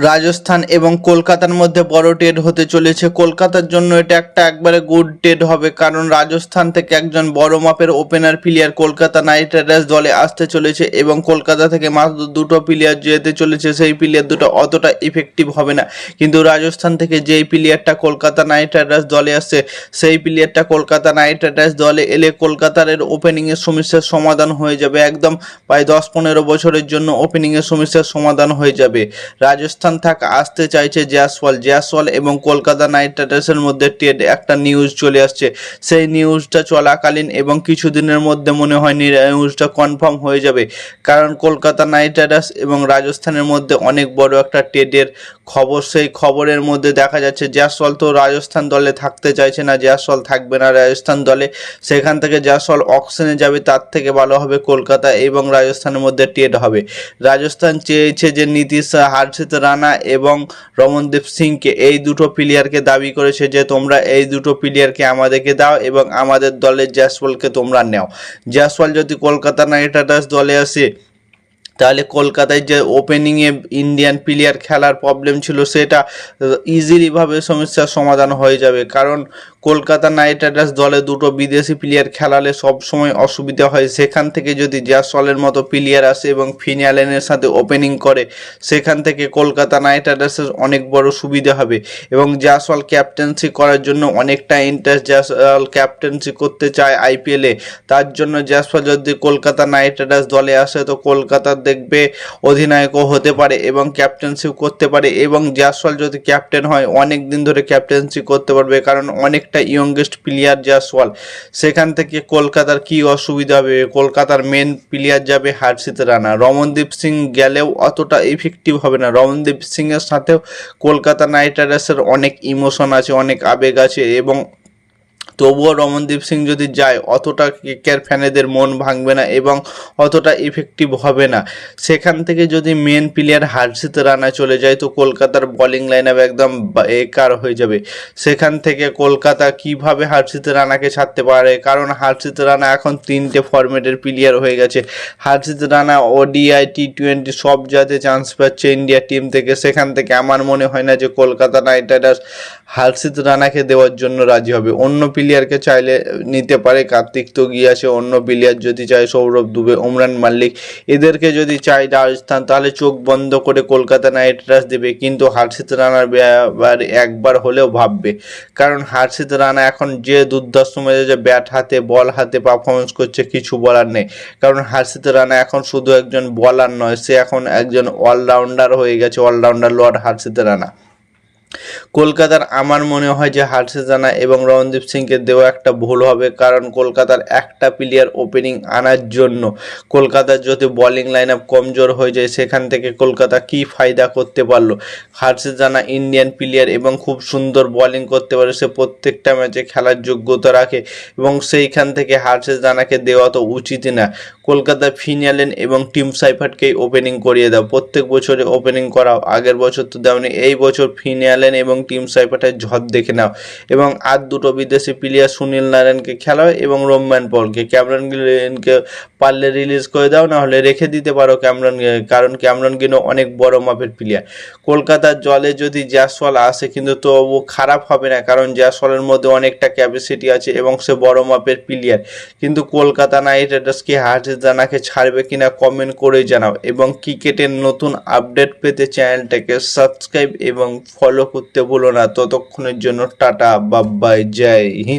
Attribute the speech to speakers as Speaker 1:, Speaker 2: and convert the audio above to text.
Speaker 1: রাজস্থান এবং কলকাতার মধ্যে বড় ট্রেড হতে চলেছে। কলকাতার জন্য এটা একটা একবারে গুড ট্রেড হবে, কারণ রাজস্থান থেকে একজন বড় মাপের opener player Kolkata night Riders দলে আসতে চলেছে এবং কলকাতা থেকে মাত্র দুটো প্লেয়ার যেতে চলেছে। সেই প্লেয়ার দুটো অতটা ইফেক্টিভ হবে না, কিন্তু রাজস্থান থেকে যেই প্লেয়ারটা কলকাতা নাইট রাইডার্স দলে আসছে সেই প্লেয়ারটা কলকাতা নাইট রাইডার্স দলে এলে কলকাতার ওপেনিংয়ের সমস্যার সমাধান হয়ে যাবে। একদম প্রায় 10-15 বছরের জন্য ওপেনিংয়ের সমস্যার সমাধান হয়ে যাবে। রাজস্থান থাকা আসতে চাইছে জয়সওয়াল এবং কলকাতা নাইট রাইডার্সের মধ্যে ট্রেড একটা নিউজ চলে আসছে। সেই নিউজটা চলাকালীন এবং কিছুদিনের মধ্যে মনে হয় নিউজটা কনফার্ম হয়ে যাবে, কারণ কলকাতা নাইট রাইডার্স এবং রাজস্থানের মধ্যে অনেক বড় একটা ট্রেডের খবর। সেই খবরের মধ্যে দেখা যাচ্ছে জয়সওয়াল তো রাজস্থান দলে থাকতে চাইছে না, জয়সওয়াল থাকবে না রাজস্থান দলে। সেখান থেকে জয়সওয়াল অকশনে যাবে, তার থেকে ভালো হবে কলকাতা এবং রাজস্থানের মধ্যে ট্রেড হবে। রাজস্থান চেয়েছে যে নীতিশ হার্ষিত রানা এবং রমনদীপ সিংকে, এই দুটো প্লেয়ারকে দাবি করেছে যে তোমরা এই দুটো প্লেয়ারকে আমাদেরকে দাও এবং আমাদের দলের জয়সওয়ালকে তোমরা নাও। জয়সওয়াল যদি কলকাতা নাইট রাইডার্স দলে আসে তাহলে কলকাতায় যে ওপেনিংয়ে ইন্ডিয়ান প্লেয়ার খেলার প্রবলেম ছিল সেটা ইজিলিভাবে সমস্যার সমাধান হয়ে যাবে, কারণ কলকাতা নাইট রাইডার্স দলে দুটো বিদেশি প্লেয়ার খেলালে সবসময় অসুবিধা হয়। সেখান থেকে যদি জয়সওয়ালের মতো প্লেয়ার আসে এবং ফিন অ্যালেনের সাথে ওপেনিং করে, সেখান থেকে কলকাতা নাইট রাইডার্সের অনেক বড় সুবিধা হবে। এবং জয়সওয়াল ক্যাপ্টেন্সি করার জন্য অনেকটা ইন্টারেস্ট, জয়সওয়াল ক্যাপ্টেন্সি করতে চায় আইপিএলে। তার জন্য জয়সওয়াল যদি কলকাতা নাইট রাইডার্স দলে আসে তো কলকাতার দেখবে অধিনায়কও হতে পারে এবং ক্যাপ্টেন্সিও করতে পারে। এবং জয়সওয়াল যদি ক্যাপ্টেন হয় অনেক দিন ধরে ক্যাপ্টেন্সি করতে পারবে, কারণ অনেকটা ইয়ংগেস্ট প্লেয়ার জয়সওয়াল। সেখান থেকে কলকাতার কি অসুবিধা হবে? কলকাতার মেন প্লেয়ার যাবে হর্ষিত রানা। রমনদীপ সিং গেলেও অতটা ইফেক্টিভ হবে না। রমনদীপ সিংয়ের সাথেও কলকাতা নাইট রাইডার্সের অনেক ইমোশন আছে, অনেক আবেগ আছে, এবং তবুও রমনদীপ সিং যদি যায় অতটা কেকেআর ফ্যানেদের মন ভাঙবে না এবং অতটা ইফেক্টিভ হবে না। সেখান থেকে যদি মেন প্লেয়ার হর্ষিত রানা চলে যায় তো কলকাতার বোলিং লাইন আপ একদম বেকার হয়ে যাবে। সেখান থেকে কলকাতা কিভাবে হর্ষিত রানাকে ছাড়তে পারে? কারণ হর্ষিত রানা এখন 3টে ফরম্যাটের প্লেয়ার হয়ে গেছে। হর্ষিত রানা ওডিআই টি20 সব জাতে চান্স পাচ্ছে ইন্ডিয়া টিম থেকে। সেখান থেকে আমার মনে হয় না যে কলকাতা নাইট রাইডার্স হর্ষিত রানাকে দেওয়ার জন্য রাজি হবে। অন্য প্লেয়ারকে চাইলে নিতে পারে, কার্তিক তোগি আছে, অন্য প্লেয়ার যদি চায় সৌরভ দুবে, উমরান মাল্লিক, এদেরকে যদি চায় রাজস্থান তাহলে চোখ বন্ধ করে কলকাতা নাইট রাইডার্স দেবে, কিন্তু হর্ষিত রানার ব্যাপারে একবার হলেও ভাববে। কারণ হর্ষিত রানা এখন যে দুর্ধর্ষ মেজাজে ব্যাট হাতে বল হাতে পারফরমেন্স করছে, কিছু বলার নেই। কারণ হর্ষিত রানা এখন শুধু একজন বলার নয়, সে এখন একজন অলরাউন্ডার হয়ে গেছে, অলরাউন্ডার লর্ড হর্ষিত রানা। কলকাতার আমার মনে হয় যে হর্ষিত রানা এবং রমনদীপ সিংকে দেওয়া একটা ভুল হবে, কারণ কলকাতার একটা প্লেয়ার ওপেনিং আনার জন্য কলকাতার যদি বোলিং লাইন আপ কমজোর হয়ে যায় সেখান থেকে কলকাতা কি ফায়দা করতে পারলো? হর্ষিত রানা ইন্ডিয়ান প্লেয়ার এবং খুব সুন্দর বোলিং করতে পারে, সে প্রত্যেকটা ম্যাচে খেলার যোগ্যতা রাখে এবং সেইখান থেকে হর্ষিত রানাকে দেওয়া তো উচিতই না। কলকাতা ফিন অ্যালেন এবং টিম সাইফার্টকেই ওপেনিং করিয়ে দাও, প্রত্যেক বছরে ওপেনিং করাও। আগের বছর তো দেওনি, এই বছর ফিন অ্যালেন এবং টিম সাইফার্টের ঝড় দেখে নাও এবং আর দুটো বিদেশি প্লেয়ার সুনীল নারায়ণকে খেলাও এবং রোম্যান পলকে। ক্যামেরন গ্রিনকে পারলে রিলিজ করে দাও, না হলে রেখে দিতে পারো ক্যামেরন, কারণ ক্যামেরন গ্রিনও অনেক বড় মাপের প্লেয়ার। কলকাতার জলে যদি জয়সওয়াল আসে কিন্তু তবু খারাপ হবে না, কারণ জয়সওয়ালের মধ্যে অনেকটা ক্যাপাসিটি আছে এবং সে বড় মাপের প্লেয়ার। কিন্তু কলকাতা নাইট রাইডার্স কি হর্ষিত রানাকে ছাড়বে কিনা কমেন্ট করে জানাও, এবং ক্রিকেটের নতুন আপডেট পেতে চ্যানেলটাকে সাবস্ক্রাইব এবং ফলো করতে ভুলো না। ততক্ষণের জন্য টাটা, বাই বাই, জয় হিন্দ।